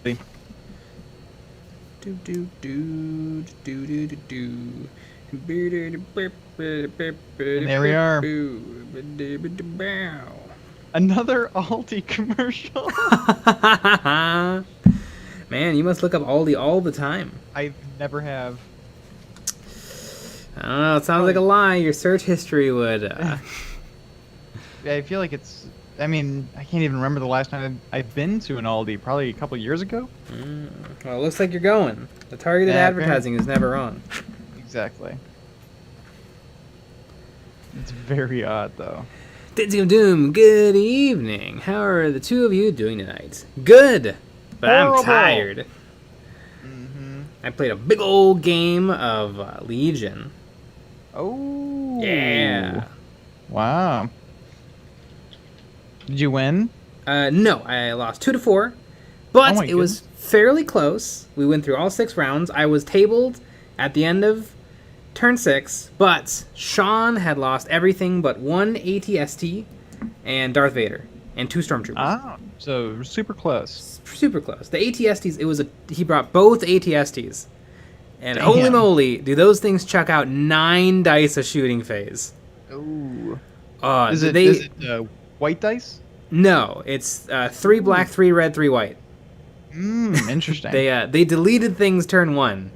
Do do do do do do do. And there we are. Another Aldi commercial. Man, you must look up Aldi all the time. I never have. I don't know. It sounds like a lie. Your search history would. I feel like it's. I mean, I can't even remember the last time I've been to an Aldi. Probably a couple years ago. Well, it looks like you're going. The targeted advertising is never on. Exactly. It's very odd, though. Doom, good evening. How are the two of you doing tonight? Good, but Horrible. I'm tired. I played a big old game of Legion. Oh. Yeah. Wow. Did you win? No, I lost 2-4, but it was fairly close. We went through all 6 rounds. I was tabled at the end of turn 6, but Sean had lost everything but 1 ATST and Darth Vader and 2 Stormtroopers. Ah, so super close. Super close. The ATSTs, he brought both ATSTs. And Damn. holy moly, do those things chuck out 9 dice a shooting phase. Ooh. Is it white dice? No, it's 3 black, 3 red, 3 white. Interesting. They deleted things turn 1.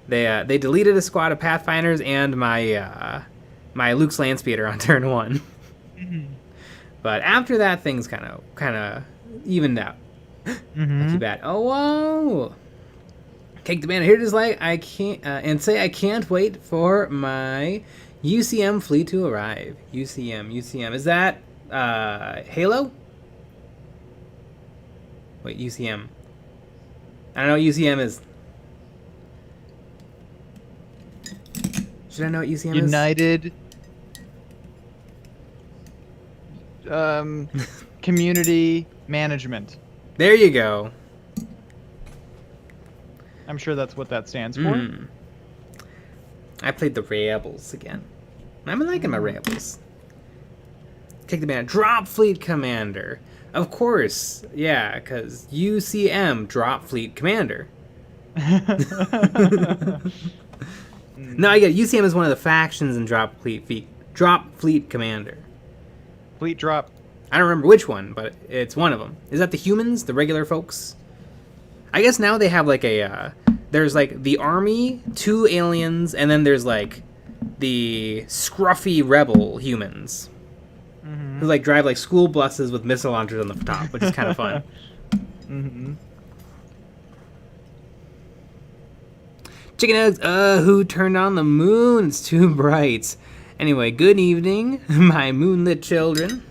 They deleted a squad of Pathfinders and my Luke's Landspeeder on turn 1. But after that, things kind of evened out. Not too bad. Oh whoa! Cake the Bandit here, just like I can't and say I can't wait for my UCM fleet to arrive. UCM is that Halo? Wait, UCM. I don't know what UCM is. Should I know what UCM is? United Community Management. There you go. I'm sure that's what that stands for. I played the Rebels again. I'm liking my Rebels. Take the man. Drop Fleet Commander. Of course. Yeah, because UCM, Drop Fleet Commander. No, I get it. UCM is one of the factions in Drop Fleet Commander. Fleet Drop. I don't remember which one, but it's one of them. Is that the humans, the regular folks? I guess now they have like there's like the army, 2 aliens, and then there's like the scruffy rebel humans who like drive like school buses with missile launchers on the top, which is kind of fun. Chicken eggs, who turned on the moon? It's too bright. Anyway, good evening, my moonlit children.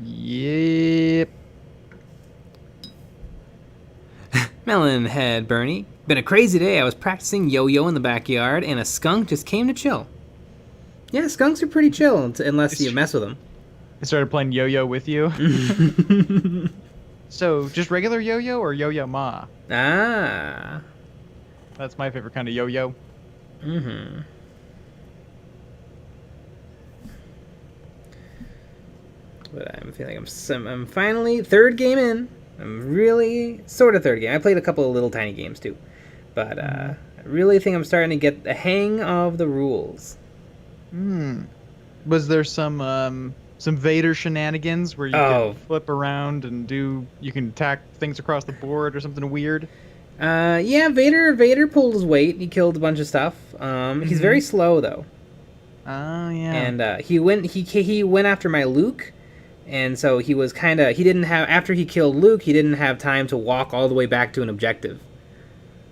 Yep. Melonhead Bernie. Been a crazy day. I was practicing yo-yo in the backyard, and a skunk just came to chill. Yeah, skunks are pretty chill, unless you mess with them. I started playing yo-yo with you. So, just regular yo-yo or yo-yo ma? Ah. That's my favorite kind of yo-yo. But I'm feeling I'm finally 3rd game in. I'm really sort of 3rd game. I played a couple of little tiny games too, but I really think I'm starting to get the hang of the rules. Was there some Vader shenanigans where you can flip around and you can attack things across the board or something weird? Yeah, Vader pulled his weight. He killed a bunch of stuff. He's very slow though. Oh yeah. And he went after my Luke. And so he didn't have, after he killed Luke, he didn't have time to walk all the way back to an objective.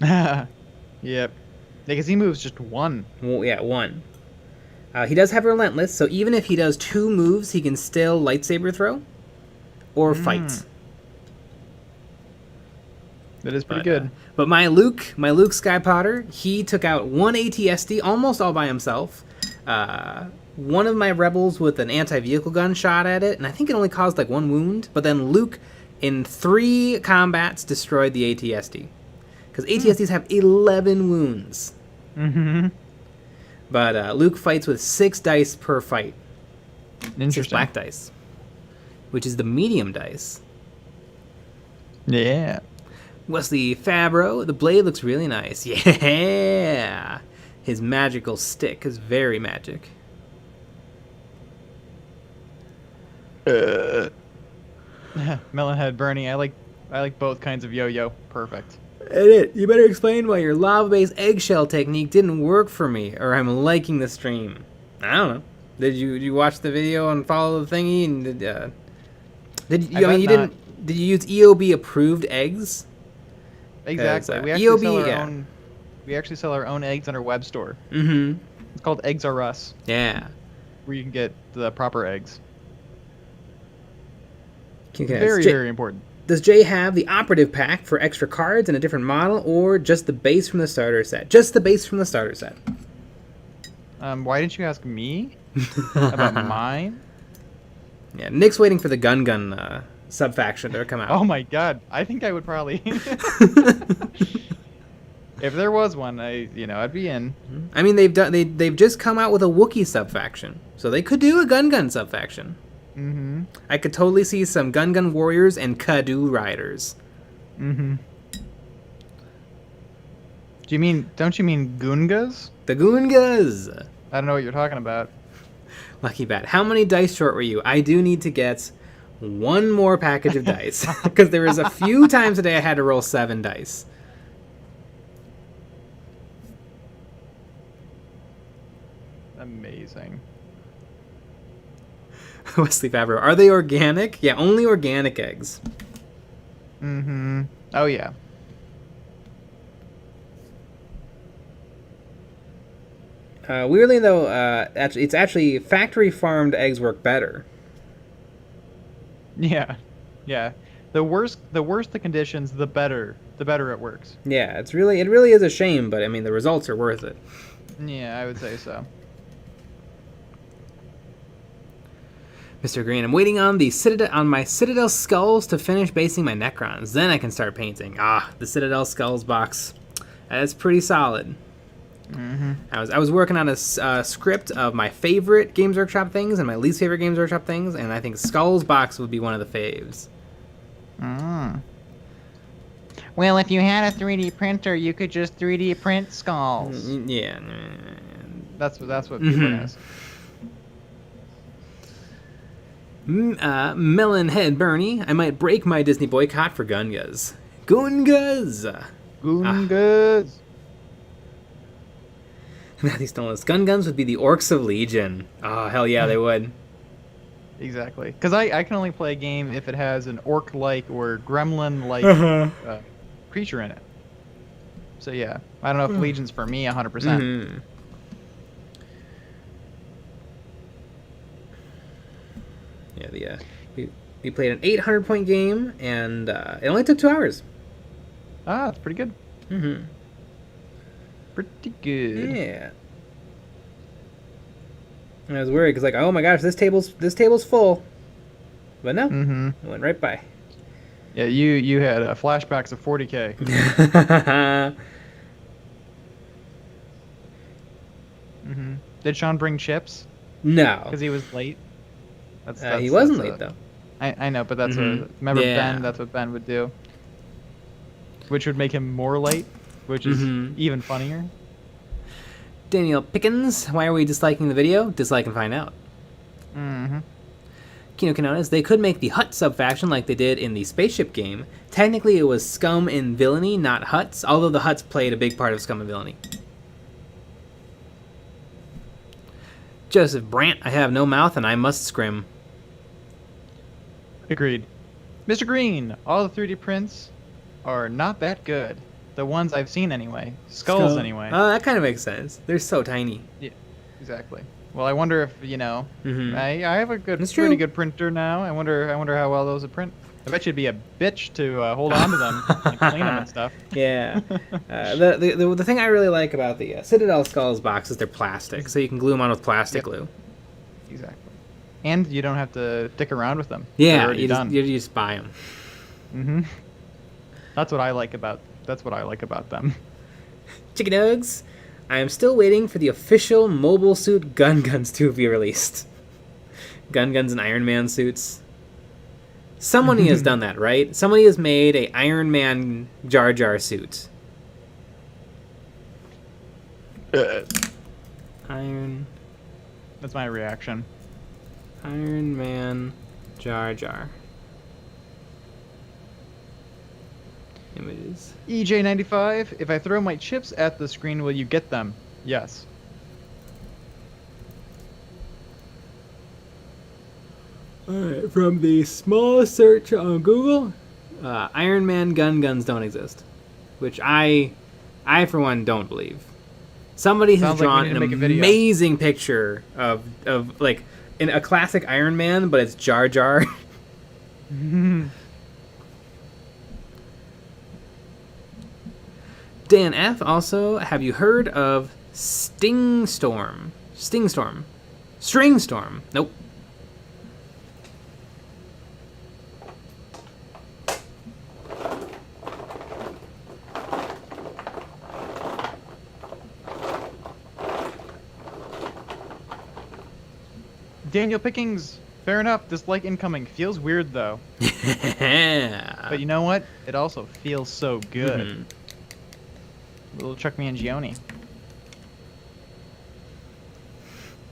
Yep. Because he moves just 1. Well, yeah, 1. He does have Relentless, so even if he does 2 moves, he can still lightsaber throw or fight. That is pretty good. But my Luke Sky Potter, he took out 1 ATSD almost all by himself. One of my rebels with an anti-vehicle gun shot at it, and I think it only caused like 1 wound. But then Luke, in 3 combats, destroyed the ATSD. Because ATSDs have 11 wounds. But Luke fights with 6 dice per fight. Interesting. 6 black dice. Which is the medium dice. Yeah. Wesley Fabro, the blade looks really nice. Yeah. His magical stick is very magic. Melonhead Bernie, I like both kinds of yo-yo. Perfect. Edit. You better explain why your lava-based eggshell technique didn't work for me, or I'm liking the stream. I don't know. Did you watch the video and follow the thingy? And did you use EOB approved eggs? Exactly. We actually sell our own eggs on our web store. Mm-hmm. It's called Eggs R Us. Yeah. Where you can get the proper eggs. Okay, very important. Does Jay have the operative pack for extra cards and a different model, or just the base from the starter set? Just the base from the starter set. Why didn't you ask me about mine? Yeah, Nick's waiting for the Gun sub-faction to come out. Oh my god, I think I would probably... If there was one, I'd be in. I mean, they've just come out with a Wookiee sub-faction, so they could do a Gun sub-faction. Mm-hmm. I could totally see some Gun warriors and Kadu riders. Mm-hmm. Don't you mean Goongas? The Goongas! I don't know what you're talking about. Lucky Bat. How many dice short were you? I do need to get one more package of dice. Because there was a few times today I had to roll 7 dice. Amazing. Wesley Fabro. Are they organic? Yeah, only organic eggs. Mm-hmm. Oh, yeah. Weirdly, though, it's actually factory farmed eggs work better. Yeah. Yeah. The worse the conditions, the better it works. Yeah, it really is a shame, but I mean the results are worth it. Yeah, I would say so. Mr. Green, I'm waiting on my Citadel skulls to finish basing my Necrons. Then I can start painting. The Citadel skulls box. That's pretty solid. Mm-hmm. I was working on a script of my favorite Games Workshop things and my least favorite Games Workshop things, and I think Skulls box would be one of the faves. Mm. Well, if you had a 3D printer, you could just 3D print skulls. Yeah. That's what people ask. Melonhead Bernie, I might break my Disney boycott for Gungas. Gungas! Goongas! Matthew Stolas. Guns would be the Orcs of Legion. Oh, hell yeah, they would. Exactly. Because I can only play a game if it has an orc-like or gremlin-like creature in it. So yeah, I don't know if Legion's for me 100%. Mm-hmm. Yeah, we played an 800-point game, and it only took 2 hours. That's pretty good. Mm-hmm. Pretty good. Yeah. And I was worried because, like, oh my gosh, this table's full. But no, it went right by. Yeah, you had flashbacks of 40k. Did Sean bring chips? No, because he was late. He wasn't late though. I know, but that's remember Ben. That's what Ben would do, which would make him more late, which is even funnier. Daniel Pickens, why are we disliking the video? Dislike and find out. Kino Kanonas, they could make the Hut sub-faction like they did in the spaceship game. Technically, it was Scum and Villainy, not Huts, although the Huts played a big part of Scum and Villainy. Joseph Brandt, I have no mouth and I must scrim. Agreed. Mr. Green, all the 3D prints are not that good. The ones I've seen anyway. Skulls anyway. Oh, that kind of makes sense. They're so tiny. Yeah, exactly. Well, I wonder if, I have a pretty good printer now. I wonder how well those would print. I bet you'd be a bitch to hold on to them and clean them and stuff. Yeah. The thing I really like about the Citadel Skulls box is they're plastic, so you can glue them on with plastic glue. Exactly. And you don't have to dick around with them. Yeah, you just buy them. That's what I like about them. Chicken Nugs, I am still waiting for the official mobile suit Guns to be released. Guns and Iron Man suits. Somebody has done that, right? Somebody has made a Iron Man Jar Jar suit. Iron That's my reaction. Man Jar Jar. Images. EJ95, if I throw my chips at the screen, will you get them? Yes. Alright, from the small search on Google, Iron Man guns don't exist. Which I for one, don't believe. Somebody has Sounds like we drawn need to an make a video. amazing picture of like, in a classic Iron Man, but it's Jar Jar. Dan F. also, have you heard of Stingstorm? Stringstorm. Nope. Daniel Pickings, fair enough. Dislike incoming. Feels weird, though. But you know what? It also feels so good. Mhm. Little Chuck Mangione.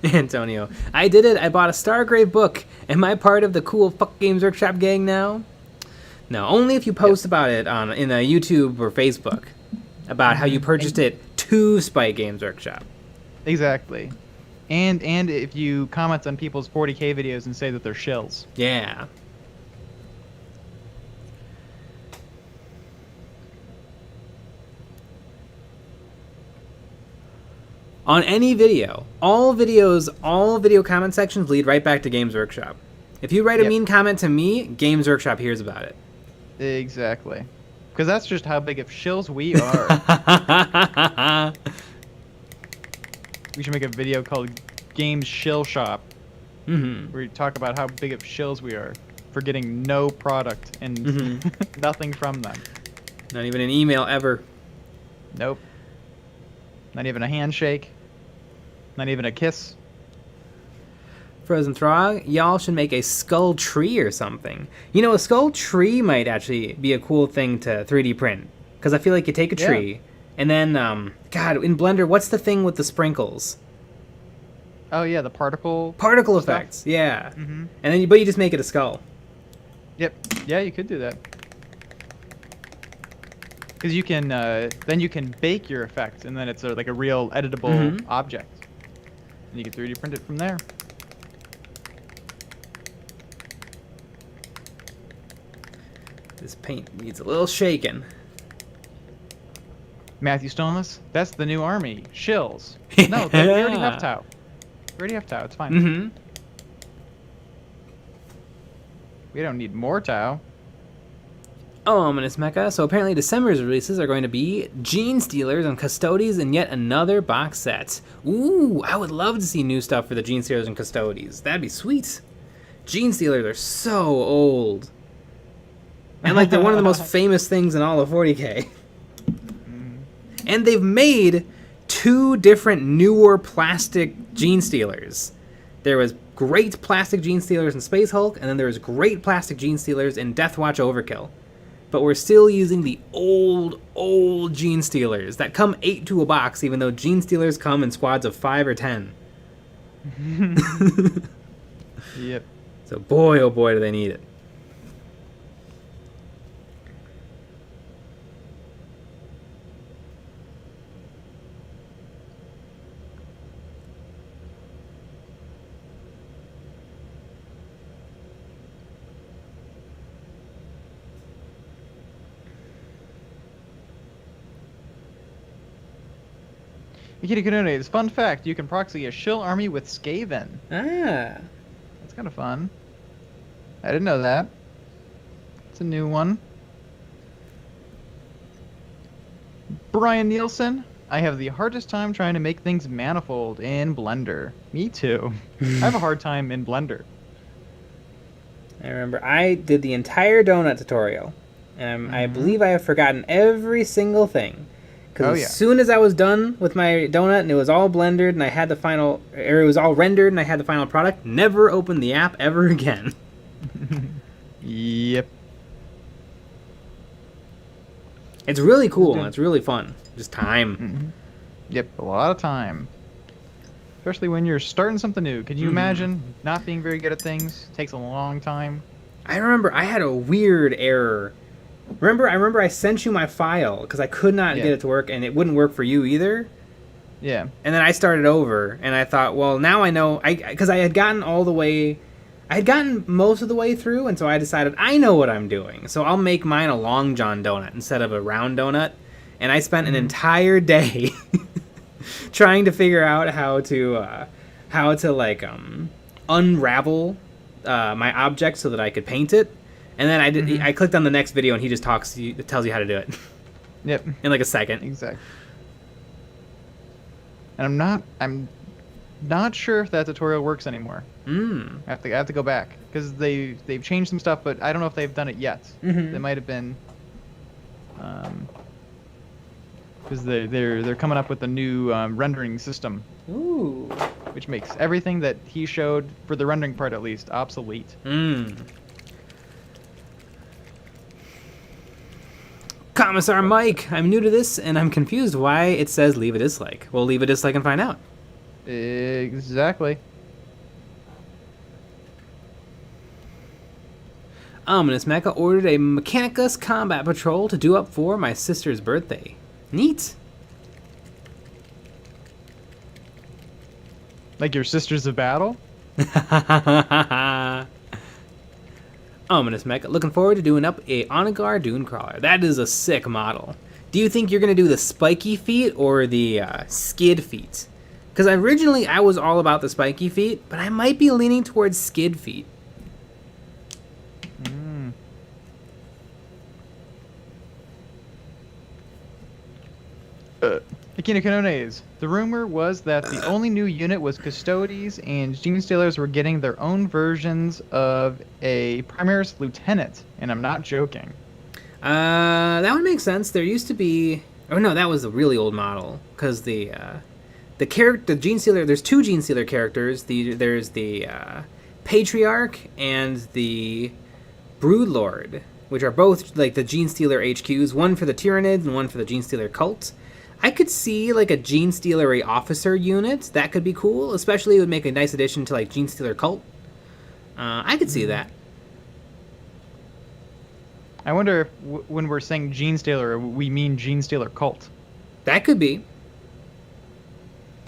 Antonio, I did it. I bought a Stargrave book. Am I part of the cool Fuck Games Workshop gang now? No, only if you post about it in a YouTube or Facebook about how you purchased it to Spike Games Workshop. Exactly. And if you comment on people's 40k videos and say that they're shills. Yeah. On any video, all video comment sections lead right back to Games Workshop. If you write a mean comment to me, Games Workshop hears about it. Exactly. Because that's just how big of shills we are. We should make a video called Games Shill Shop. Mm-hmm. Where we talk about how big of shills we are for getting no product and nothing from them. Not even an email ever. Nope. Not even a handshake. Not even a kiss. Frozen Throg, y'all should make a skull tree or something. You know, a skull tree might actually be a cool thing to 3D print. Because I feel like you take a tree, and then, God, in Blender, what's the thing with the sprinkles? Oh yeah, the particle stuff? effects, yeah. And then, but you just make it a skull. Yep. Yeah, you could do that. Because you can, then you can bake your effect, and then it's like a real editable object. And you can 3D print it from there. This paint needs a little shaking. Matthew Stonemas, that's the new army. Shills. No, we already have Tau. We already have Tau, it's fine. We don't need more Tau. Oh, ominous mecha. So apparently December's releases are going to be Gene Stealers and Custodies and yet another box set. Ooh, I would love to see new stuff for the Gene Stealers and Custodies. That'd be sweet. Gene Stealers are so old. And like they're one of the most famous things in all of 40k. And they've made 2 different newer plastic Gene Stealers. There was great plastic Gene Stealers in Space Hulk, and then there was great plastic Gene Stealers in Death Watch Overkill. But we're still using the old Gene Stealers that come 8 to a box, even though Gene Stealers come in squads of 5 or 10. Yep. So boy, oh boy, do they need it. Nikita Kanone, fun fact, you can proxy a shill army with Skaven. Ah. That's kind of fun. I didn't know that. It's a new one. Brian Nielsen, I have the hardest time trying to make things manifold in Blender. Me too. I have a hard time in Blender. I remember I did the entire donut tutorial, and I believe I have forgotten every single thing. Because as soon as I was done with my donut and it was all blendered and I had the final, or it was all rendered and I had the final product, never opened the app ever again. Yep. It's really cool. And it's really fun. Just time. Mm-hmm. Yep, a lot of time. Especially when you're starting something new. Could you imagine not being very good at things? Takes a long time. I remember I had a weird error. I remember I sent you my file because I could not get it to work, and it wouldn't work for you either. Yeah. And then I started over, and I thought, well, now I know, because I had gotten most of the way through, and so I decided I know what I'm doing. So I'll make mine a Long John donut instead of a round donut. And I spent an entire day trying to figure out how to like unravel my object so that I could paint it. And then I clicked on the next video, and he just tells you how to do it. Yep. In like a second. Exactly. And I'm not sure if that tutorial works anymore. I have to go back because they've changed some stuff, but I don't know if they've done it yet. They might have been, because they're coming up with a new rendering system. Ooh. Which makes everything that he showed for the rendering part at least obsolete. Commissar Mike, I'm new to this, and I'm confused why it says leave a dislike. Well, leave a dislike and find out. Exactly. Ominous Mecha ordered a Mechanicus combat patrol to do up for my sister's birthday. Neat. Like your Sisters of Battle? Ominous Mecha, looking forward to doing up a Onagar Dune Crawler. That is a sick model. Do you think you're going to do the spiky feet or the skid feet? Because originally I was all about the spiky feet, but I might be leaning towards skid feet. Akina Kanones. The rumor was that the only new unit was Custodes, and Genestealers were getting their own versions of a Primaris Lieutenant, and I'm not joking. That would make sense. There used to be... Oh no, that was a really old model, because the Genestealer... There's two Genestealer characters. There's the Patriarch and the Broodlord, which are both like the Genestealer HQs, one for the Tyranids and one for the Genestealer Cult. I could see like a Genestealer officer unit. That could be cool. Especially it would make a nice addition to like Genestealer Cult. I could see that. I wonder if when we're saying Genestealer, we mean Genestealer Cult. That could be.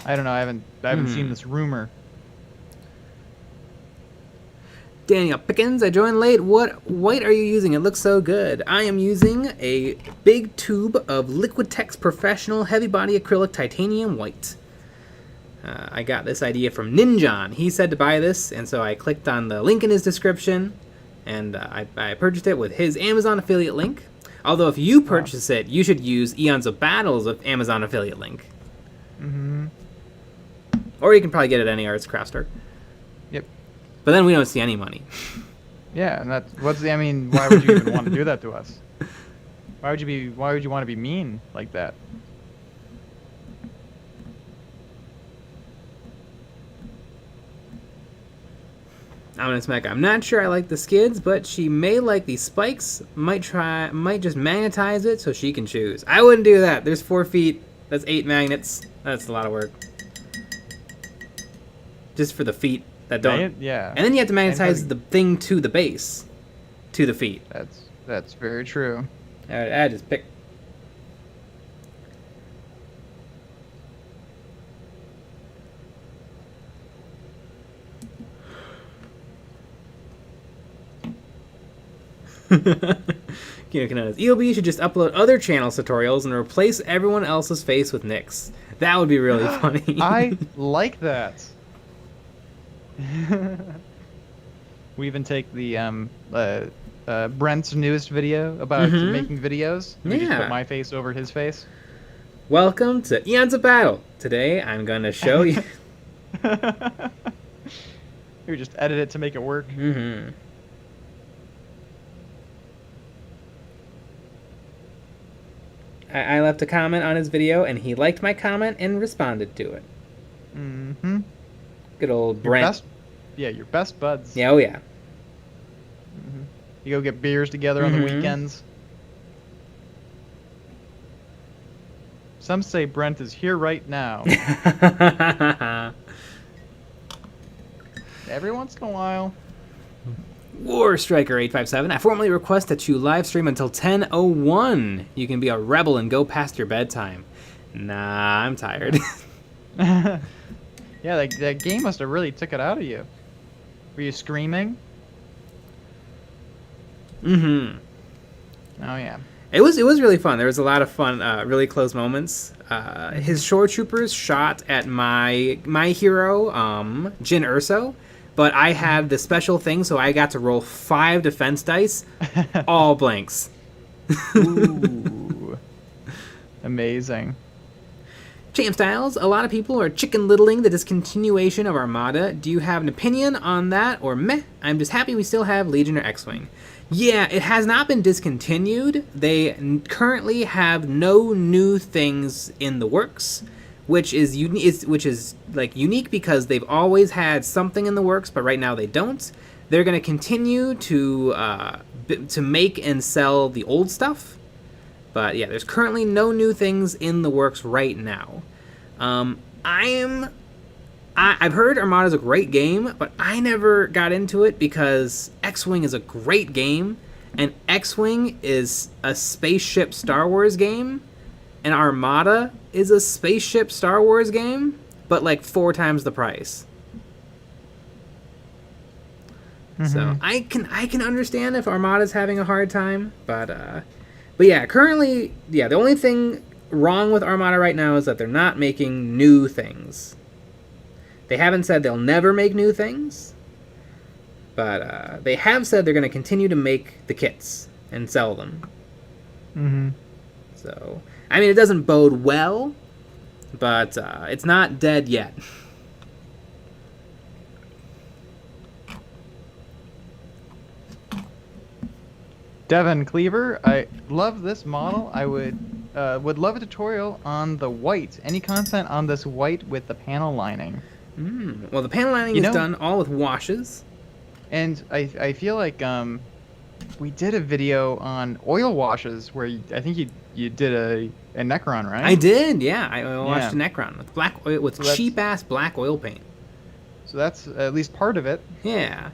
I don't know. I haven't seen this rumor. Daniel Pickens, I joined late. What white are you using? It looks so good. I am using a big tube of Liquitex Professional Heavy Body Acrylic Titanium White. I got this idea from Ninjon. He said to buy this, and so I clicked on the link in his description, and I purchased it with his Amazon affiliate link. Although if you purchase it, you should use Eons of Battle's Amazon affiliate link. Or you can probably get it at any arts craft store. Yep. But then we don't see any money. Yeah, and I mean, why would you even want to do that to us? Why would you want to be mean like that? I'm not sure I like the skids, but she may like these spikes. Might just magnetize it so she can choose. I wouldn't do that. There's 4 feet. That's 8 magnets. That's a lot of work. Just for the feet that don't. Yeah. And then you have to magnetize the thing to the base, to the feet. That's very true. I just pick. EOB should just upload other channels tutorials and replace everyone else's face with Nick's. That would be really funny. I like that. We even take the Brent's newest video about making videos. We just put my face over his face. Welcome to Eons of Battle. Today I'm going to show you. We just edit it to make it work. I left a comment on his video, and he liked my comment and responded to it. Good old Brent. Your best buds. Yeah, oh yeah. You go get beers together on the weekends. Some say Brent is here right now. Every once in a while. War Striker 857. I formally request that you live stream until 10:01. You can be a rebel and go past your bedtime. Nah, I'm tired. Yeah, that game must have really took it out of you. Were you screaming? Mm-hmm. Oh yeah. It was really fun. There was a lot of fun, really close moments. His shore troopers shot at my hero, Jin Urso, but I had the special thing, so I got to roll 5 defense dice, all blanks. Ooh. Amazing. Champ Styles, a lot of people are chicken littling the discontinuation of Armada. Do you have an opinion on that, or meh? I'm just happy we still have Legion or X-Wing. Yeah, it has not been discontinued. They currently have no new things in the works, which is unique because they've always had something in the works, but right now they don't. They're going to continue to make and sell the old stuff. But yeah, there's currently no new things in the works right now. I've heard Armada's a great game, but I never got into it because X-Wing is a great game, and X-Wing is a spaceship Star Wars game, and Armada is a spaceship Star Wars game, but like 4 times the price. So I can understand if Armada's having a hard time, but yeah, currently, the only thing wrong with Armada right now is that they're not making new things. They haven't said they'll never make new things, but they have said they're going to continue to make the kits and sell them. Mm-hmm. So, I mean, it doesn't bode well, but it's not dead yet. Devin Cleaver, I love this model. I would love a tutorial on the white. Any content on this white with the panel lining? Well, the panel lining is done all with washes. And I feel like we did a video on oil washes where I think you did a Necron, right? I did, yeah. I watched a Necron with black oil, with cheap ass black oil paint. So that's at least part of it. Yeah.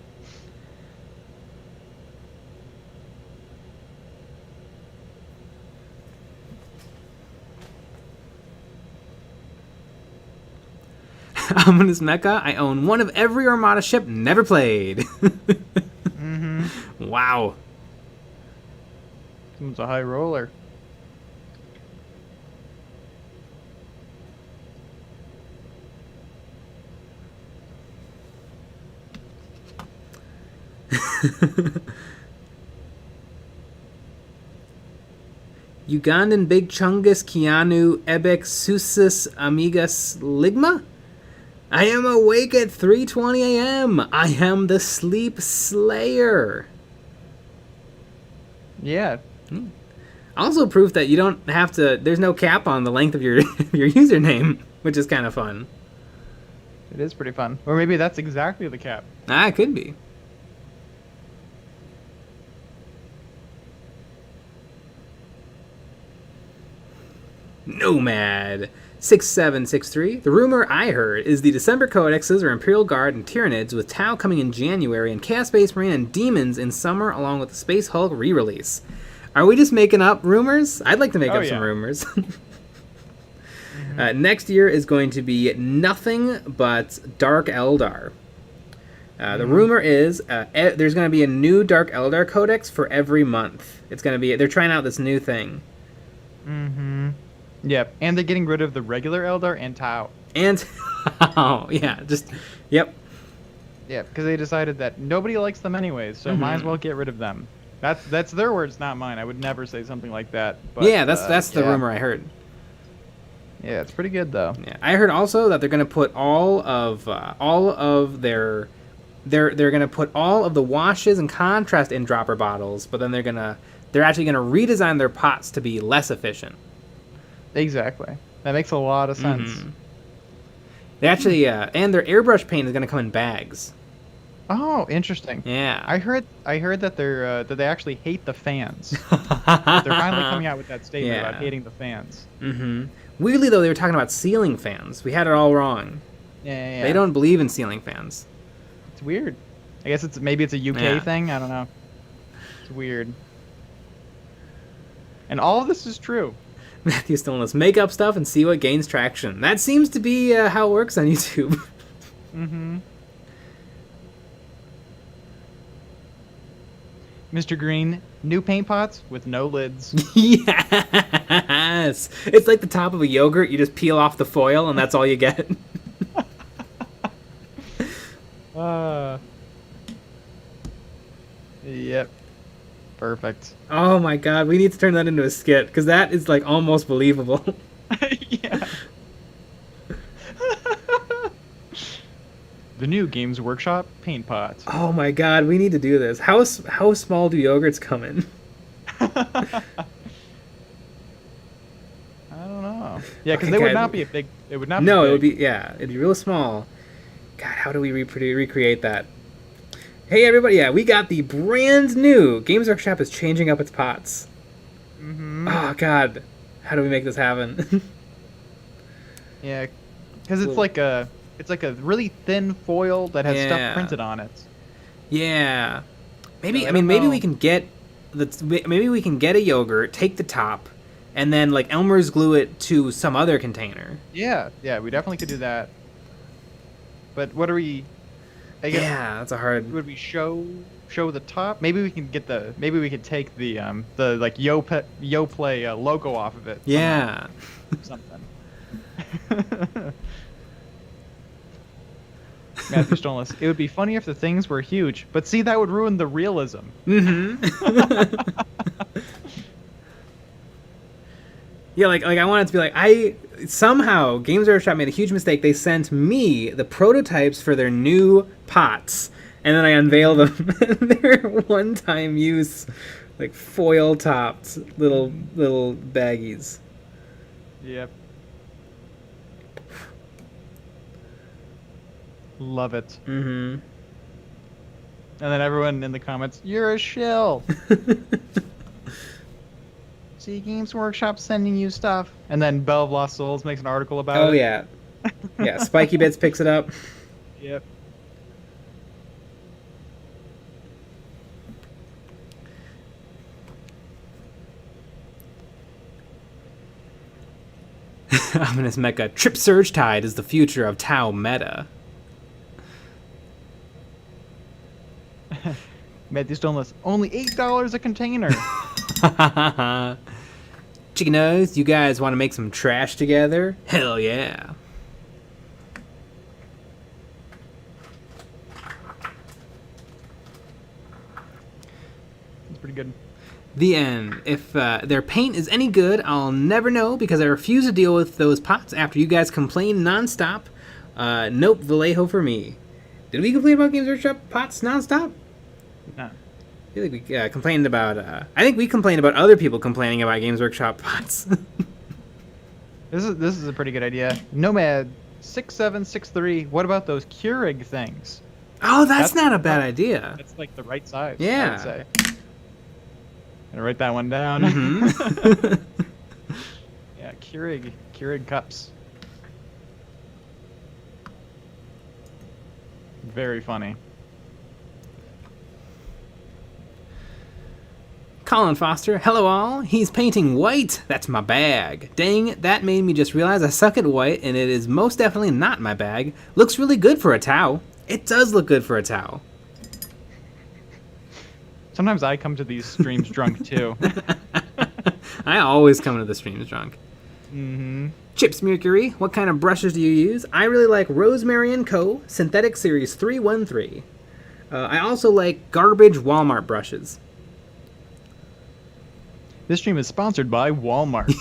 Ominous Mecha, I own one of every Armada ship never played. Wow. Someone's a high roller. Ugandan Big Chungus Keanu Ebek Susis Amigas Ligma? I am awake at 3:20 a.m. I am the Sleep Slayer. Yeah. Also proof that you don't have to, there's no cap on the length of your your username, which is kind of fun. It is pretty fun. Or maybe that's exactly the cap. Ah, it could be. Nomad 6763. The rumor I heard is the December Codexes are Imperial Guard and Tyranids, with Tau coming in January and Chaos Space Marine and Demons in summer, along with the Space Hulk re-release. Are we just making up rumors? I'd like to make up some rumors. Next year is going to be nothing but Dark Eldar. The rumor is there's going to be a new Dark Eldar Codex for every month. It's going to be, they're trying out this new thing. Yep, and they're getting rid of the regular Eldar and Tau. And, oh, yeah, just, yep. Yeah, because they decided that nobody likes them anyways, so might as well get rid of them. That's their words, not mine. I would never say something like that. But, yeah, that's the rumor I heard. Yeah, it's pretty good though. Yeah, I heard also that they're going to put all of their they're going to put all of the washes and contrast in dropper bottles, but then they're actually going to redesign their pots to be less efficient. Exactly. That makes a lot of sense. They actually and their airbrush paint is going to come in bags. Oh, interesting. Yeah. I heard that that they actually hate the fans. They're finally coming out with that statement about Yeah. hating the fans. Mm-hmm. Weirdly, though, they were talking about ceiling fans. We had it all wrong. Yeah. They don't believe in ceiling fans. It's weird. I guess maybe it's a UK thing. I don't know. It's weird. And all of this is true. Matthew's telling us make up stuff and see what gains traction. That seems to be how it works on YouTube. Mm-hmm. Mr. Green, new paint pots with no lids. Yes! It's like the top of a yogurt. You just peel off the foil, and that's all you get. Yep. Perfect. Oh my god, we need to turn that into a skit, because that is, like, almost believable. Yeah. The new Games Workshop paint pot. Oh my god, we need to do this. How small do yogurts come in? I don't know. Yeah, because they would not be a big. It would not. No, be big. it would be, yeah, it'd be real small. God, how do we recreate that? Hey everybody, yeah, we got the brand new Games Workshop is changing up its pots. Mm-hmm. Oh god, how do we make this happen? Yeah, because it's like a really thin foil that has stuff printed on it. Yeah, maybe So I mean maybe know. we can get a yogurt, take the top, and then like Elmer's glue it to some other container. Yeah, we definitely could do that. But what are we? I guess, Yeah, that's a hard. would we show the top? Maybe we can take the like Yoplay logo off of it. Yeah. Something. Matthew Stolas. It would be funny if the things were huge, but see, that would ruin the realism. Mm-hmm. Yeah, like I want it to be like somehow Games Workshop made a huge mistake. They sent me the prototypes for their new pots, and then I unveil them. They're one-time use, like foil-topped little baggies. Yep. Love it. Mm-hmm. And then everyone in the comments, you're a shill. See, Games Workshop sending you stuff. And then Bell of Lost Souls makes an article about it. Oh yeah, yeah. Spiky Bits picks it up. Yep. Ominous Mecha. Trip Surge Tide is the future of Tau meta. Matthew Stoneless, only $8 a container. Chicken Nose, you guys want to make some trash together? Hell yeah. That's pretty good. The end. If their paint is any good, I'll never know because I refuse to deal with those pots after you guys complain nonstop. Nope, Vallejo for me. Did we complain about Games Workshop pots nonstop? No. I feel like we complained about... I think we complained about other people complaining about Games Workshop pots. This is a pretty good idea. Nomad 6763. What about those Keurig things? Oh, that's not a bad idea. That's like the right size. Yeah. I would say. Gonna write that one down. Mm-hmm. Yeah, Keurig cups. Very funny. Colin Foster, hello all. He's painting white. That's my bag. Dang, that made me just realize I suck at white, and it is most definitely not my bag. Looks really good for a Tau. It does look good for a Tau. Sometimes I come to these streams drunk too. I always come to the streams drunk. Mm-hmm. Chips Mercury, what kind of brushes do you use? I really like Rosemary & Co. Synthetic Series 313. I also like garbage Walmart brushes. This stream is sponsored by Walmart.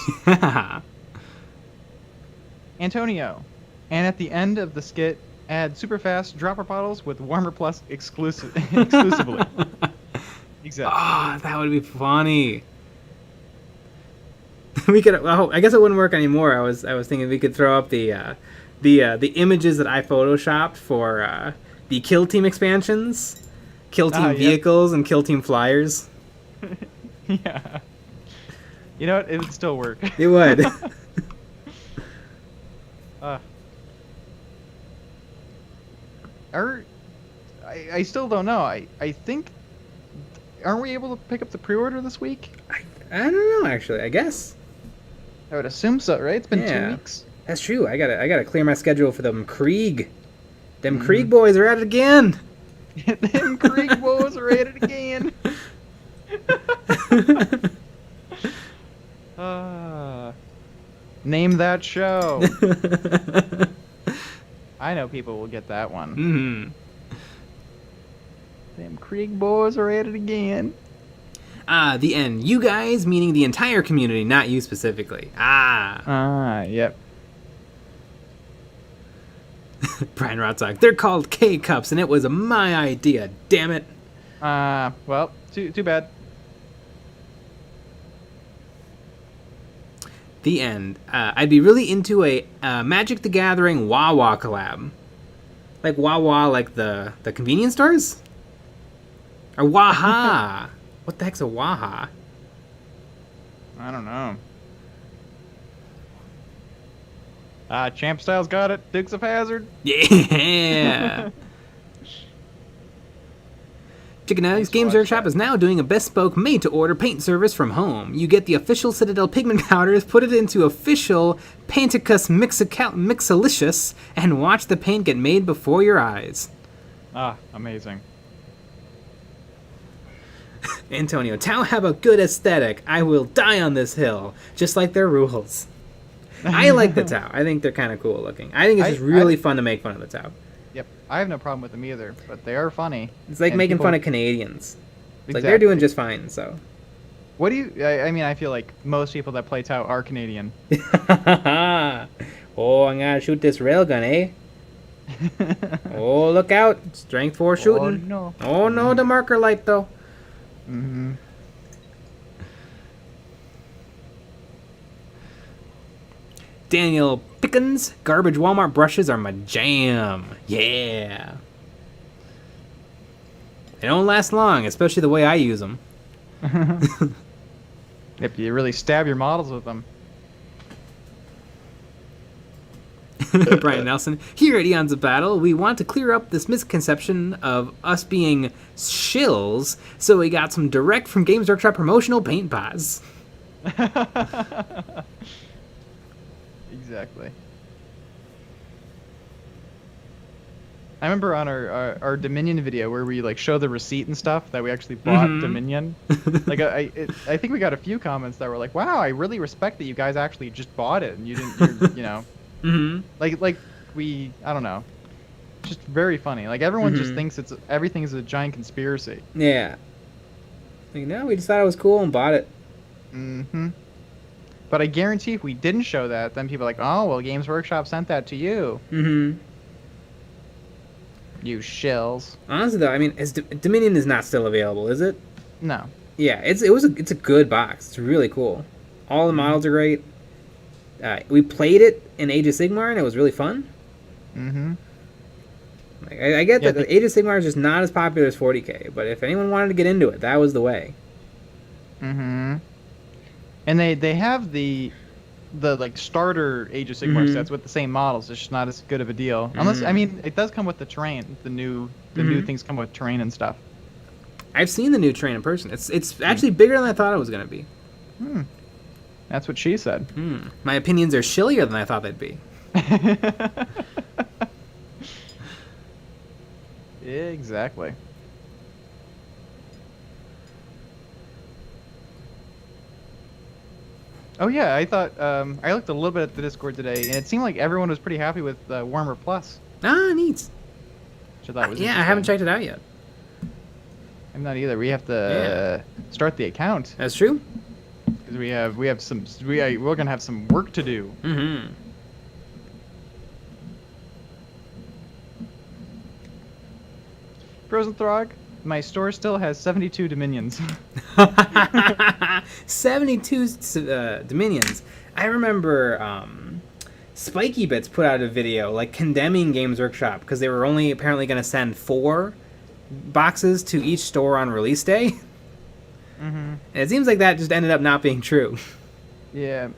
Antonio. And at the end of the skit, add super fast dropper bottles with Warmer Plus exclusively. Exactly. Ah, that would be funny. We could. Well, I guess it wouldn't work anymore. I was thinking we could throw up the images that I photoshopped for the Kill Team expansions, Kill Team Yep. vehicles, and Kill Team flyers. Yeah. You know what? It would still work. It would. I still don't know. I think, aren't we able to pick up the pre-order this week? I don't know, actually. I guess. I would assume so, right? It's been 2 weeks. That's true. I gotta clear my schedule for them Krieg. Them Krieg boys are at it again. Them Krieg boys are at it again. Name that show. I know people will get that one. Mm-hmm. Them Krieg boys are at it again. The end. You guys, meaning the entire community, not you specifically. Yep. Brian Rotzog. They're called K-Cups, and it was my idea. Damn it. Well, too bad. The end. I'd be really into a Magic the Gathering Wawa collab. Like Wawa, like the convenience stores? Or Waha. What the heck's a Waha? I don't know. Champ Style's got it. Dukes of Hazzard. Yeah. Chicken Nuggets Games Workshop is now doing a bespoke made-to-order paint service from home. You get the official Citadel pigment powders, put it into official Panticus Mixalicious, and watch the paint get made before your eyes. Amazing. Antonio, Tau have a good aesthetic. I will die on this hill, just like their rules. I like the Tau. I think they're kind of cool looking. I think it's just really fun to make fun of the Tau. Yep, I have no problem with them either, but they are funny. It's like making fun of Canadians. It's like they're Exactly. doing just fine, so. What do you... I mean, I feel like most people that play Tau are Canadian. Oh, I'm gonna shoot this railgun, eh? Oh, look out. Strength 4 shooting. no. Oh, no, the marker light, though. Mm-hmm. Daniel Pickens, garbage Walmart brushes are my jam. Yeah. They don't last long, especially the way I use them. If you really stab your models with them. Brian Nelson. Here at Eons of Battle, we want to clear up this misconception of us being shills, so we got some direct from Games Workshop promotional paint pots. Exactly. I remember on our Dominion video where we like show the receipt and stuff that we actually bought Dominion. Like I think we got a few comments that were like, "Wow, I really respect that you guys actually just bought it and you didn't, you know." Like I don't know. Just very funny. Like everyone just thinks everything's a giant conspiracy. Yeah. Like, no, we just thought it was cool and bought it. But I guarantee if we didn't show that, then people are like, "Oh, well, Games Workshop sent that to you." You shills. Honestly, though, I mean, Dominion is not still available, is it? No. Yeah, it's a good box. It's really cool. All the models are great. We played it in Age of Sigmar, and it was really fun. Like, I get that Age of Sigmar is just not as popular as 40k, but if anyone wanted to get into it, that was the way. And they have the like starter Age of Sigmar sets with the same models. It's just not as good of a deal. Unless I mean, it does come with the terrain. The new things come with terrain and stuff. I've seen the new terrain in person. It's actually bigger than I thought it was gonna be. That's what she said. My opinions are shillier than I thought they'd be. Exactly. Oh yeah, I thought I looked a little bit at the Discord today, and it seemed like everyone was pretty happy with Warhammer Plus. Ah, neat. Which I thought was I haven't checked it out yet. I'm not either. We have to start the account That's true. because we're gonna have some work to do. Frozen Throg, my store still has 72 Dominions. 72 Dominions. I remember Spiky Bits put out a video like condemning Games Workshop because they were only apparently going to send 4 boxes to each store on release day. Mm-hmm. And it seems like that just ended up not being true. Yeah.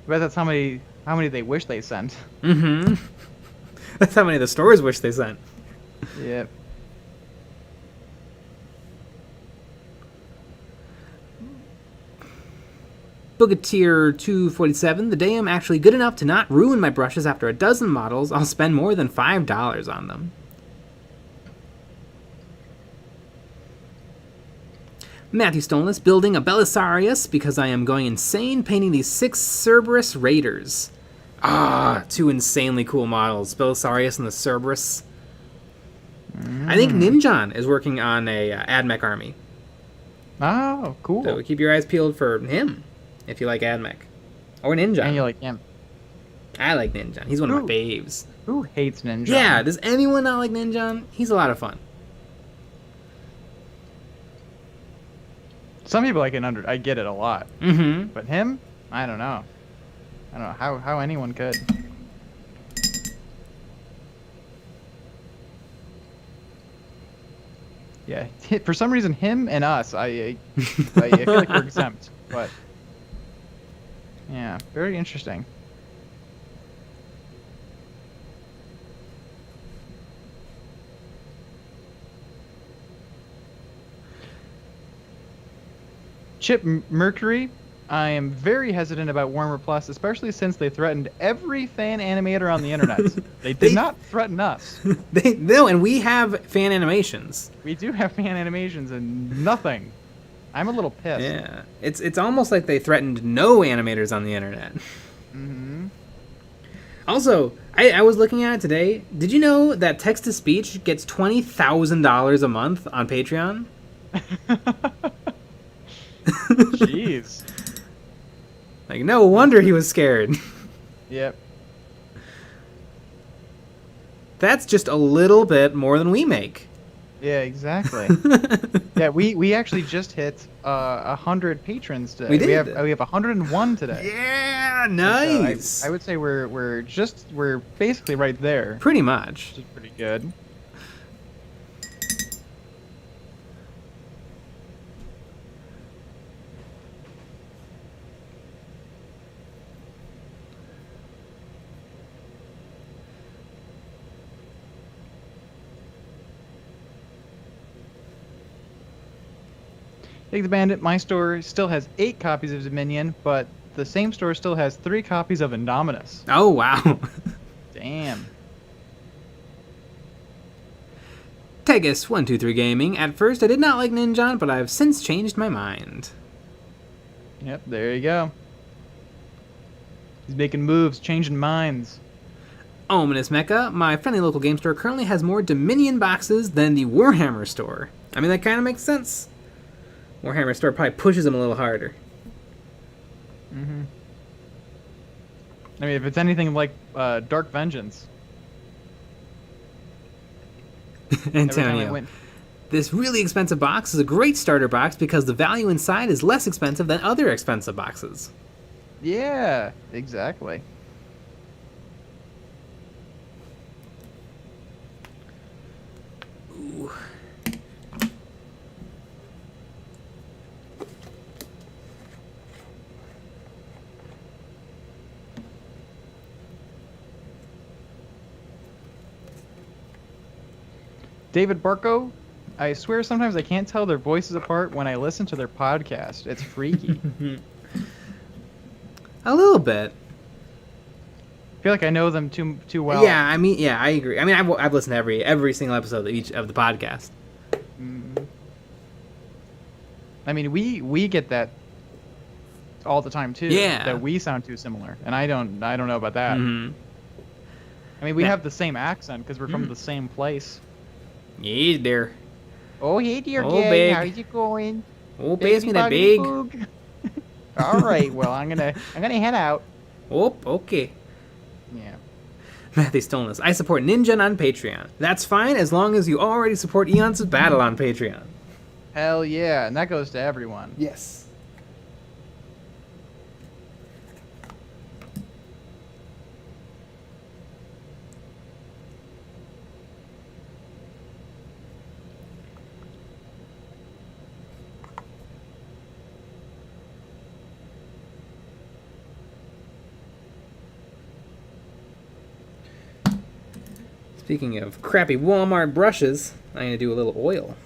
But that's how many they wish they sent. Mm-hmm. That's how many the stores wish they sent. Yep. Boogateer 247, the day I'm actually good enough to not ruin my brushes after a dozen models, I'll spend more than $5 on them. Matthew Stonelis, building a Belisarius because I am going insane painting these 6 Cerberus Raiders. Ah, 2 insanely cool models, Belisarius and the Cerberus. I think Ninjon is working on a AdMech army. Oh, cool. So keep your eyes peeled for him. If you like AdMech. Or Ninja. And you like him. I like Ninja. He's one of my faves. Who hates Ninja? Yeah, does anyone not like Ninja? He's a lot of fun. Some people I get it a lot. Mm-hmm. But him? I don't know. I don't know how anyone could. Yeah, for some reason, him and us, I feel like we're exempt. But yeah, very interesting. Chip Mercury, I am very hesitant about Warhammer Plus, especially since they threatened every fan animator on the internet. They did not threaten us. No, and we have fan animations. We do have fan animations and nothing. I'm a little pissed. Yeah, it's almost like they threatened no animators on the internet. Mm-hmm. Also, I was looking at it today. Did you know that text-to-speech gets $20,000 a month on Patreon? Jeez. Like, no wonder he was scared. Yep. That's just a little bit more than we make. Yeah, exactly. Yeah, we actually just hit 100 patrons today. We did. We have 101 today. Yeah, nice. So I would say we're basically right there. Pretty much. Which is pretty good. Take the Bandit, my store still has 8 copies of Dominion, but the same store still has 3 copies of Indominus. Oh, wow. Damn. Tegus123 Gaming. At first, I did not like Ninjon, but I have since changed my mind. Yep, there you go. He's making moves, changing minds. Ominous Mecha. My friendly local game store currently has more Dominion boxes than the Warhammer store. I mean, that kind of makes sense. Warhammer store probably pushes them a little harder. Mm-hmm. I mean, if it's anything like Dark Vengeance. Antonio. This really expensive box is a great starter box because the value inside is less expensive than other expensive boxes. Yeah, exactly. Ooh. David Barco, I swear sometimes I can't tell their voices apart when I listen to their podcast. It's freaky. A little bit. I feel like I know them too well. Yeah, I mean, yeah, I agree. I mean, I've listened to every single episode of each of the podcast. I mean, we get that all the time too. Yeah. That we sound too similar, and I don't know about that. Mm-hmm. I mean, we have the same accent because we're from the same place. Yeah, dear. Oh, hey, dear Oh, gang, big. how's it going? Oh, pass me that big. All right, well, I'm gonna head out. Oh, okay. Yeah. Matthew Stillness. I support Ninja on Patreon. That's fine as long as you already support Eons of Battle on Patreon. Hell yeah, and that goes to everyone. Yes. Speaking of crappy Walmart brushes, I'm gonna do a little oil.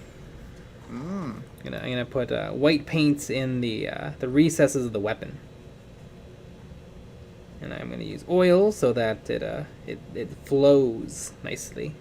I'm gonna put white paints in the recesses of the weapon, and I'm gonna use oil so that it flows nicely.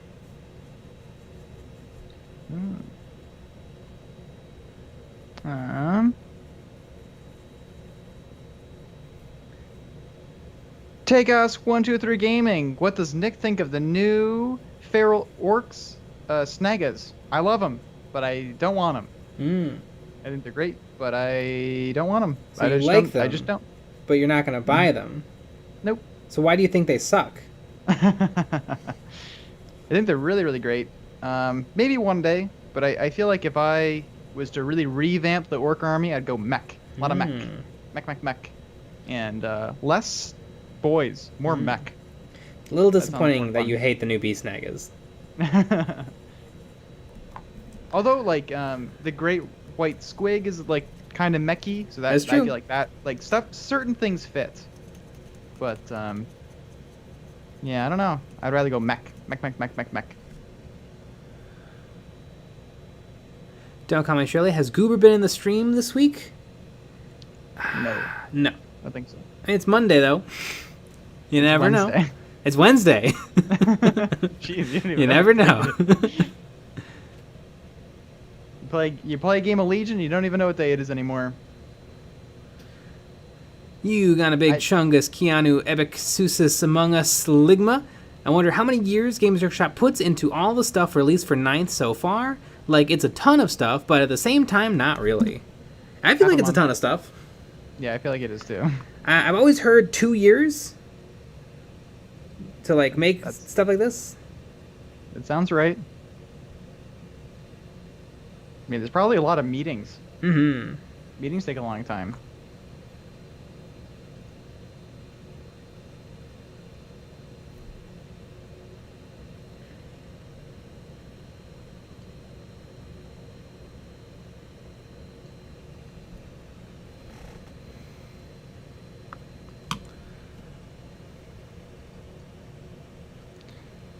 Take us 123 Gaming. What does Nick think of the new feral orcs, Snagas? I love them, but I don't want them. I think they're great, but I don't want them. So you like them, I just don't. But you're not gonna buy them. Nope. So why do you think they suck? I think they're really, really great. Maybe one day, but I feel like if I was to really revamp the orc army, I'd go mech. A lot of mech. And less boys, more mech. A little disappointing that you hate the new beast snagas. Although, like, the great white squig is, like, kind of mechy, so that's true. I feel like that, like, certain things fit. But, yeah, I don't know. I'd rather go mech. Don't Call Me Shirley, has Goober been in the stream this week? No. No. I don't think so. It's Monday, though. You never know. It's Wednesday. Jeez, you never know. You play a game of Legion, you don't even know what day it is anymore. You got a big chungus Keanu Ebixusis Among Us Ligma. I wonder how many years Games Workshop puts into all the stuff released for 9th so far. Like, it's a ton of stuff, but at the same time, not really. I feel like it's a ton of stuff. Yeah, I feel like it is too. I've always heard 2 years to, like, make stuff like this. It sounds right. I mean, there's probably a lot of meetings. Meetings take a long time.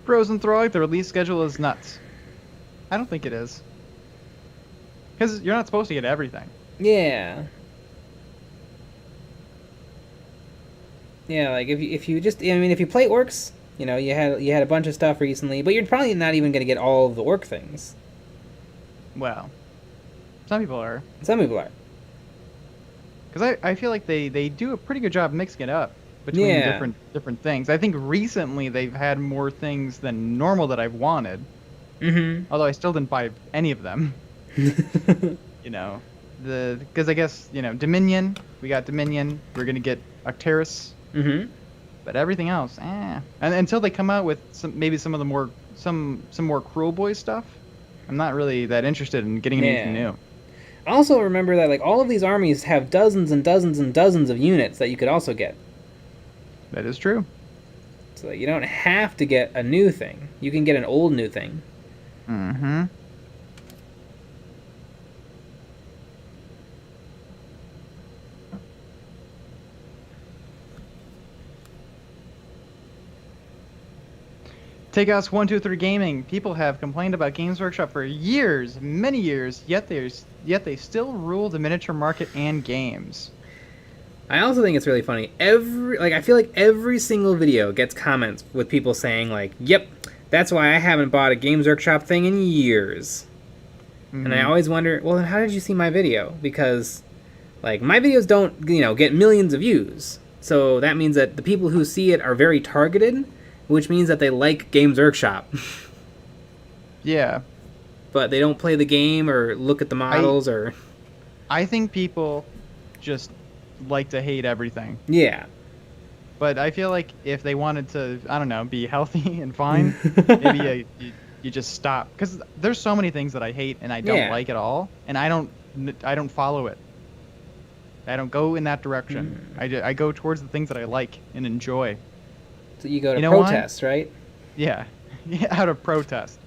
Bros and Throg, the release schedule is nuts. I don't think it is. Because you're not supposed to get everything. Yeah. Yeah, like if you just, I mean, if you play orcs, you know, you had a bunch of stuff recently, but you're probably not even gonna get all of the orc things. Well, some people are. Some people are. Because I feel like they do a pretty good job mixing it up between different things. I think recently they've had more things than normal that I've wanted. Although I still didn't buy any of them. You know, because I guess, you know, Dominion, we got Dominion, we're gonna get Octeris, but everything else, and until they come out with some of the more some more Cruel Boy stuff, I'm not really that interested in getting anything new. Also remember that, like, all of these armies have dozens and dozens and dozens of units that you could also get. That is true. So you don't have to get a new thing. You can get an old new thing. Take Us 123 Gaming. People have complained about Games Workshop for years, many years, yet they still rule the miniature market and games. I also think it's really funny. I feel like every single video gets comments with people saying, like, "Yep, that's why I haven't bought a Games Workshop thing in years." And I always wonder, well, then how did you see my video? Because, like, my videos don't, you know, get millions of views. So that means that the people who see it are very targeted, which means that they like Games Workshop. Yeah. But they don't play the game or look at the models or... I think people just like to hate everything. Yeah. But I feel like if they wanted to, I don't know, be healthy and fine, maybe you just stop. Because there's so many things that I hate and I don't like at all, and I don't follow it. I don't go in that direction. I go towards the things that I like and enjoy. So you go to protest, right? Yeah, out of protest.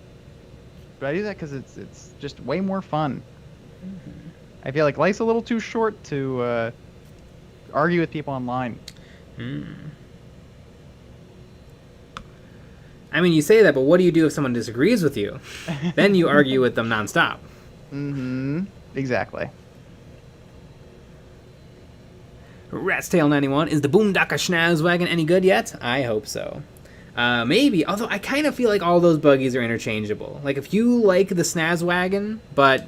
But I do that because it's just way more fun. I feel like life's a little too short to argue with people online. I mean, you say that, but what do you do if someone disagrees with you? Then you argue with them nonstop. Mm-hmm. Exactly. Rat's Tail 91, is the Boondocka Schnazwagon any good yet? I hope so. Maybe, although I kind of feel like all those buggies are interchangeable. Like, if you like the Snazwagon, but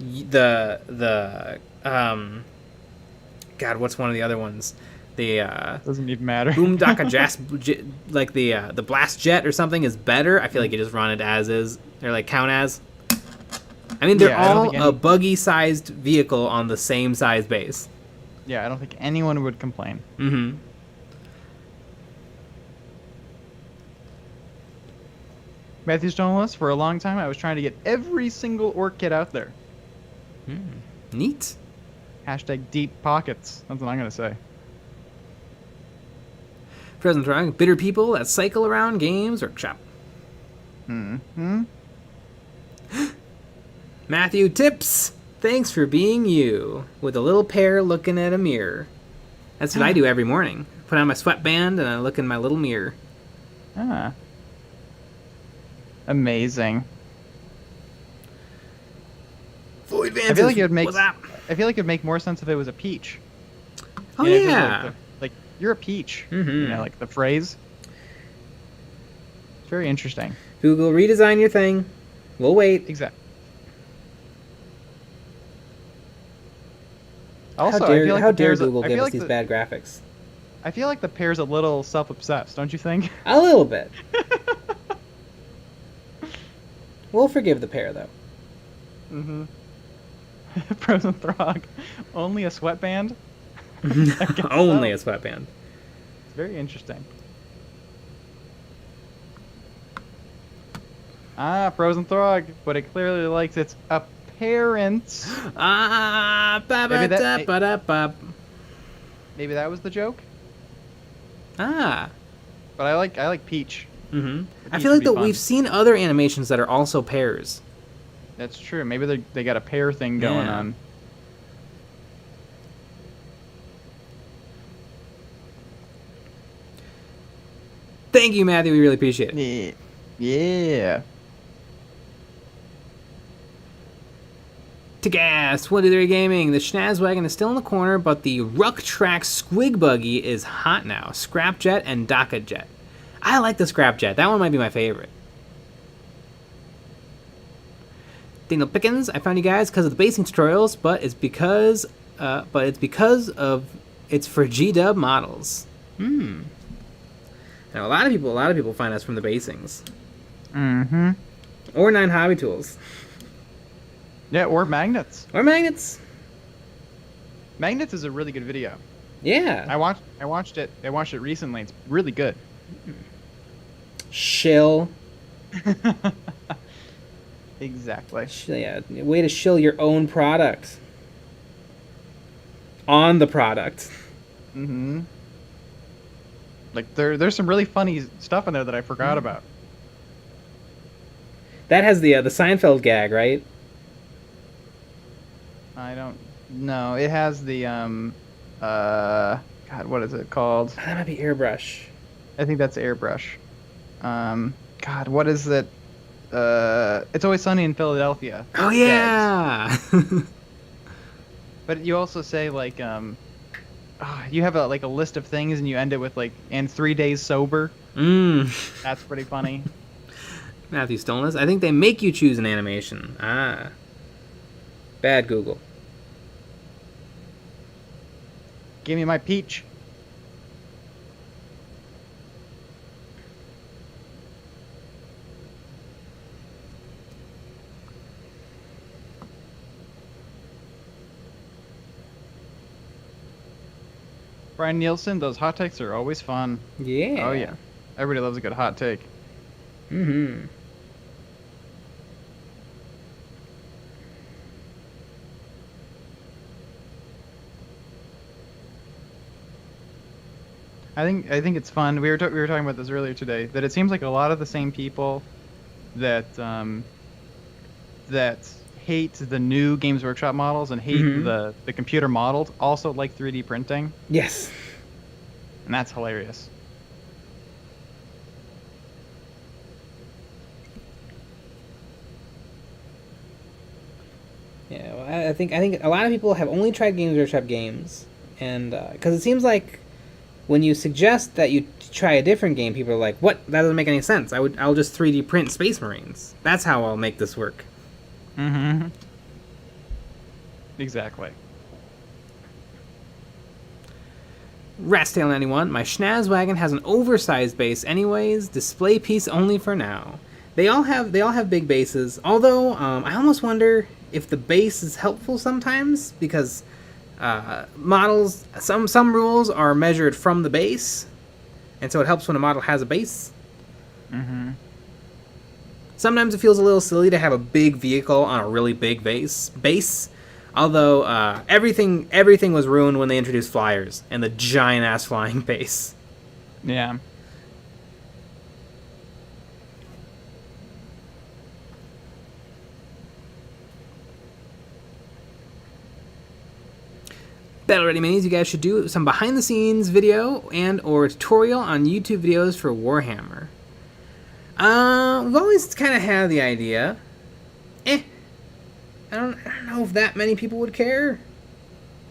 God, what's one of the other ones? The Doesn't even matter. Boondocka like the Blast Jet or something is better. I feel like you just run it as is, or like count as. I mean, they're all a buggy-sized vehicle on the same size base. Yeah, I don't think anyone would complain. Mm-hmm. Matthew's journalist, for a long time, I was trying to get every single orc kit out there. Neat. Hashtag deep pockets. That's what I'm going to say. Present drawing, bitter people that cycle around Games Workshop. Mm-hmm. Matthew tips. Thanks for being you. With a little pair looking at a mirror. That's what I do every morning. Put on my sweatband and I look in my little mirror. Ah. Amazing. Floyd Vance. I feel like it would make. What's up? I feel like it'd make more sense if it was a peach. Oh, You know, if it was yeah. like you're a peach. Mm-hmm. You know, like the phrase. It's very interesting. Google, redesign your thing. We'll wait. Exactly. Also, How dare Google give us these bad graphics? I feel like the pair's a little self-obsessed, don't you think? A little bit. We'll forgive the pair, though. Mm-hmm. Frozen Throg. Only a sweatband? Only a sweatband. It's very interesting. Ah, Frozen Throg, but it clearly likes its appearance. Maybe that was the joke. Ah. But I like Peach. Mm-hmm. I feel like that we've seen other animations that are also pairs. That's true. Maybe they got a pair thing going on. Thank you, Matthew. We really appreciate it. Yeah. To gas, 123 Gaming. The Schnazwagon is still in the corner, but the Ruck Track Squig Buggy is hot now. Scrapjet and Docket Jet. I like the Scrapjet. That one might be my favorite. Daniel Pickens, I found you guys because of the basing tutorials, but it's because of it's for G-Dub models. Now a lot of people find us from the basings. Mm-hmm. Or 9 Hobby Tools. Yeah, or Magnets. Or Magnets. Magnets is a really good video. Yeah. I watched it recently. It's really good. Shill. Exactly. Yeah, way to shill your own product. On the product. Mm-hmm. Like there's some really funny stuff in there that I forgot about. That has the Seinfeld gag, right? I don't know. It has the God, what is it called? That might be Airbrush. I think that's Airbrush. God, what is it? It's Always Sunny in Philadelphia. Oh yeah. But you also say like you have a list of things and you end it with like and 3 days sober. That's pretty funny. Matthew Stolness. I think they make you choose an animation. Ah. Bad Google. Give me my peach. Brian Nielsen, those hot takes are always fun. Yeah. Oh yeah. Everybody loves a good hot take. Mm-hmm. I think it's fun. We were talking about this earlier today. That it seems like a lot of the same people that hate the new Games Workshop models and hate the computer modeled also like 3D printing. Yes. And that's hilarious. I think a lot of people have only tried Games Workshop games, and because it seems like when you suggest that you try a different game, people are like, "What? That doesn't make any sense. I'll just 3D print Space Marines. That's how I'll make this work." Mm-hmm. Exactly. Ratstail91, my Schnazwagon has an oversized base anyways, display piece only for now. They all have big bases, although I almost wonder if the base is helpful sometimes, because models, some rules are measured from the base, and so it helps when a model has a base. Mm-hmm. Sometimes it feels a little silly to have a big vehicle on a really big base. Although everything was ruined when they introduced flyers and the giant ass flying base. Yeah. Battle Ready Minis, you guys should do some behind the scenes video and or tutorial on YouTube videos for Warhammer. We've always kind of had the idea. I don't know if that many people would care.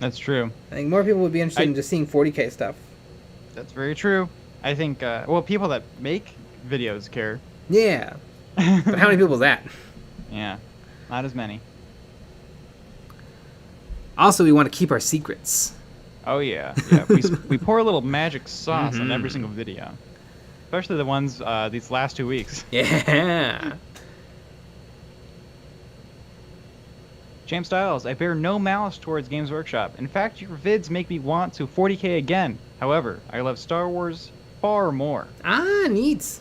That's true. I think more people would be interested in just seeing 40k stuff. That's very true. I think, people that make videos care. Yeah. But how many people is that? Yeah. Not as many. Also, we want to keep our secrets. Oh, yeah. We pour a little magic sauce on every single video. Especially the ones these last 2 weeks. Yeah. James Styles, I bear no malice towards Games Workshop. In fact, your vids make me want to 40k again. However, I love Star Wars far more. Ah, neat.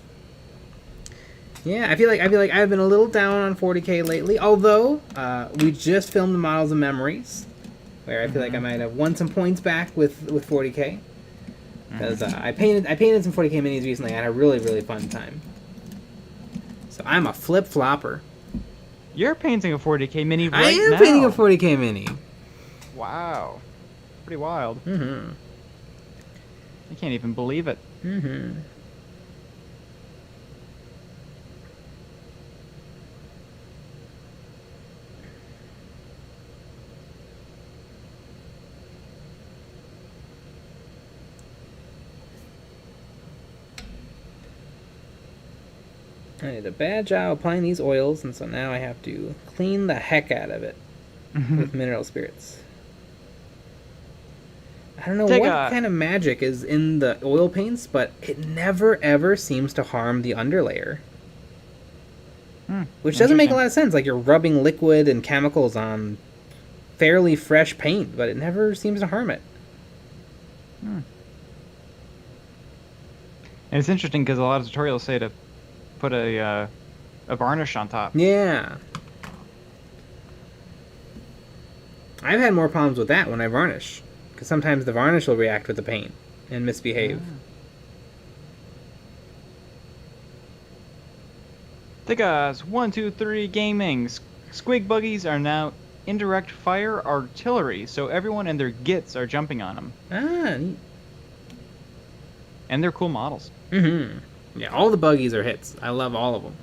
Yeah, I feel like I've been a little down on 40k lately. Although we just filmed the Models and Memories, where I feel like I might have won some points back with 40k, because I painted some 40k minis recently. I had a really fun time. So I'm a flip flopper. You're painting a 40k mini right now. I am painting a 40k mini. Wow. Pretty wild. Mm-hmm. I can't even believe it. Mm-hmm. I did a bad job applying these oils, and so now I have to clean the heck out of it with mineral spirits. I don't know what kind of magic is in the oil paints, but it never ever seems to harm the underlayer. Which doesn't make a lot of sense. Like, you're rubbing liquid and chemicals on fairly fresh paint, but it never seems to harm it. And it's interesting because a lot of tutorials say to put a varnish on top. Yeah. I've had more problems with that when I varnish, because sometimes the varnish will react with the paint and misbehave. The guys, 1, 2, 3 gaming. Squig buggies are now indirect fire artillery, so everyone and their gits are jumping on them. Ah, neat. And they're cool models. Mm-hmm. Yeah, all the buggies are hits. I love all of them.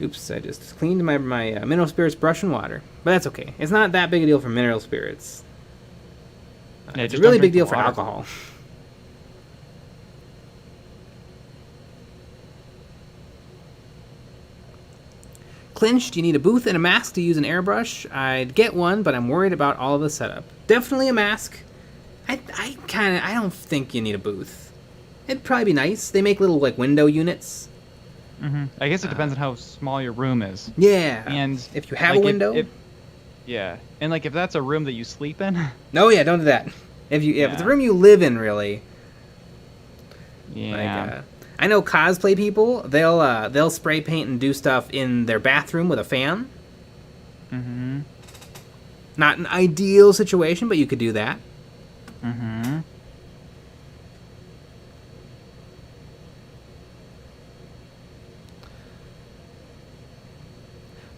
Oops, I just cleaned my mineral spirits brush and water. But that's okay. It's not that big a deal for mineral spirits. Yeah, it's a really big deal for alcohol. Clinch, do you need a booth and a mask to use an airbrush? I'd get one, but I'm worried about all of the setup. Definitely a mask. I don't think you need a booth. It'd probably be nice. They make little, like, window units. I guess it depends on how small your room is. Yeah. And if you have a window. Yeah. And, like, if that's a room that you sleep in. No, yeah, don't do that. If it's a room you live in, really. Yeah. Like, I know cosplay people, they'll spray paint and do stuff in their bathroom with a fan. Not an ideal situation, but you could do that.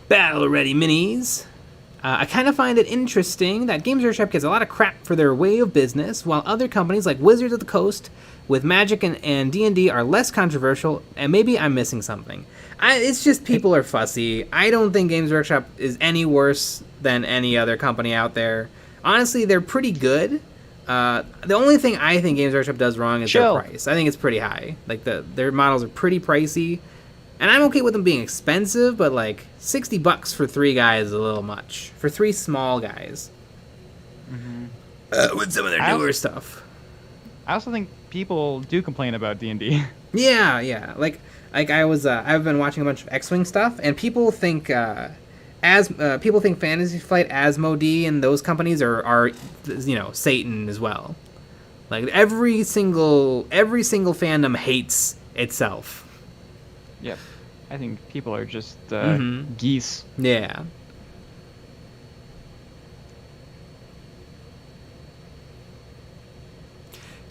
Battle Ready Minis. I kind of find it interesting that Games Workshop gets a lot of crap for their way of business, while other companies like Wizards of the Coast with Magic and D&D are less controversial, and maybe I'm missing something. It's just people are fussy. I don't think Games Workshop is any worse than any other company out there. Honestly, they're pretty good. The only thing I think Games Workshop does wrong is their price. I think it's pretty high. Like, their models are pretty pricey. And I'm okay with them being expensive, but like $60 for 3 guys is a little much. For 3 small guys. With some of their newer stuff. I also think people do complain about D&D. Yeah. Like I've been watching a bunch of X-Wing stuff, and people think people think Fantasy Flight, Asmodee, and those companies are Satan as well. Like every single fandom hates itself. Yep. I think people are just geese. Yeah.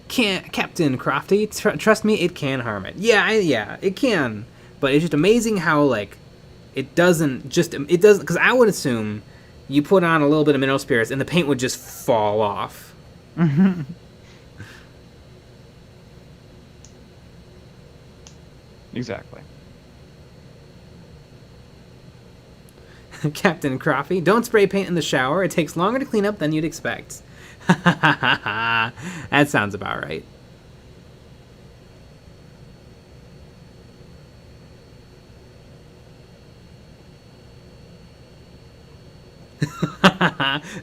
Captain Crofty, trust me, it can harm it. Yeah, it can. But it's just amazing how, like, it doesn't, because I would assume you put on a little bit of mineral spirits and the paint would just fall off. Exactly. Captain Crofty, don't spray paint in the shower. It takes longer to clean up than you'd expect. That sounds about right.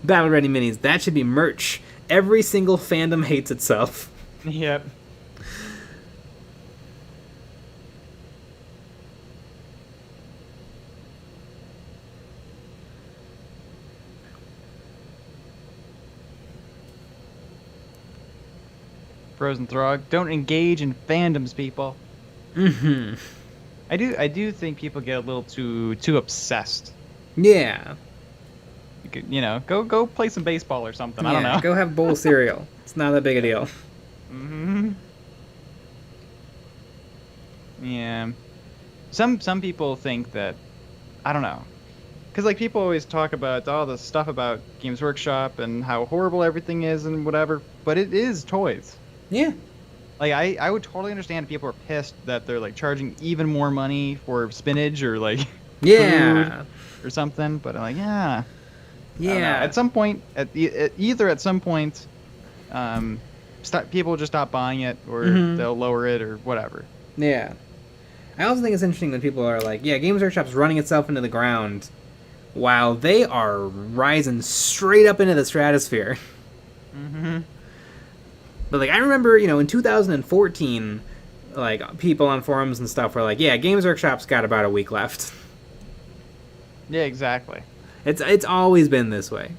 Battle Ready Minis. That should be merch. Every single fandom hates itself. Yep. Frozen Throg. Don't engage in fandoms, people. I do think people get a little too obsessed. Yeah. Go play some baseball or something. I don't know. Go have a bowl of cereal. It's not that big a deal. Yeah. Some people think that, I don't know, because like people always talk about all the stuff about Games Workshop and how horrible everything is and whatever, but it is toys. Yeah. Like I would totally understand if people are pissed that they're like charging even more money for spinach or like food or something, but I'm like, yeah. At some point, people just stop buying it, or they'll lower it, or whatever. Yeah. I also think it's interesting when people are like, yeah, Games Workshop's running itself into the ground, while they are rising straight up into the stratosphere. But like I remember, in 2014, like people on forums and stuff were like, yeah, Games Workshop's got about a week left. Yeah, exactly. It's always been this way.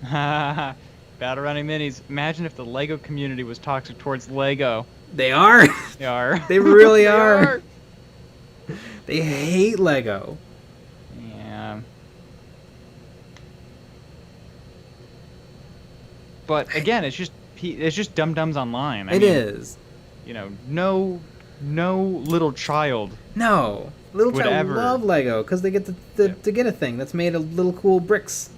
Battle Running Minis. Imagine if the Lego community was toxic towards Lego. They are. They are. They really are. They hate Lego. Yeah. But again, it's just dum-dums online. It is. No little child. No. Little child love Lego because they get to get a thing that's made of little cool bricks.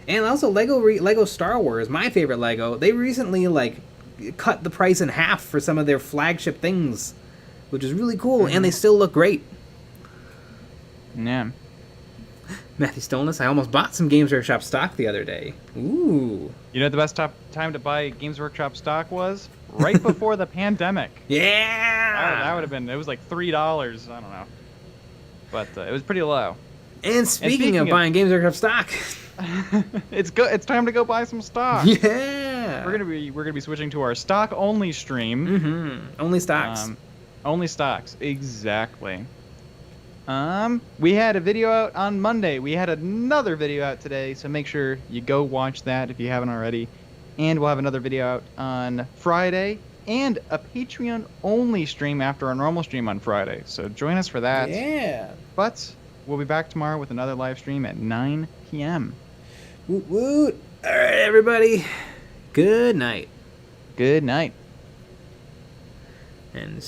And also Lego Star Wars, my favorite Lego, they recently like cut the price in half for some of their flagship things, which is really cool, and they still look great. Yeah. Matthew Stolness, I almost bought some Games Workshop stock the other day. Ooh. You know what the best time to buy Games Workshop stock was? Right before the pandemic. Yeah! That would have been, it was like $3, I don't know. But it was pretty low. And speaking of buying Games Workshop stock... It's time to go buy some stock. Yeah! We're gonna be switching to our stock only stream. Only stocks. Only stocks, exactly. We had a video out on Monday. We had another video out today, so make sure you go watch that if you haven't already. And we'll have another video out on Friday, and a Patreon-only stream after our normal stream on Friday. So join us for that. Yeah. But we'll be back tomorrow with another live stream at 9 p.m. Woot woot. All right, everybody. Good night. Good night. And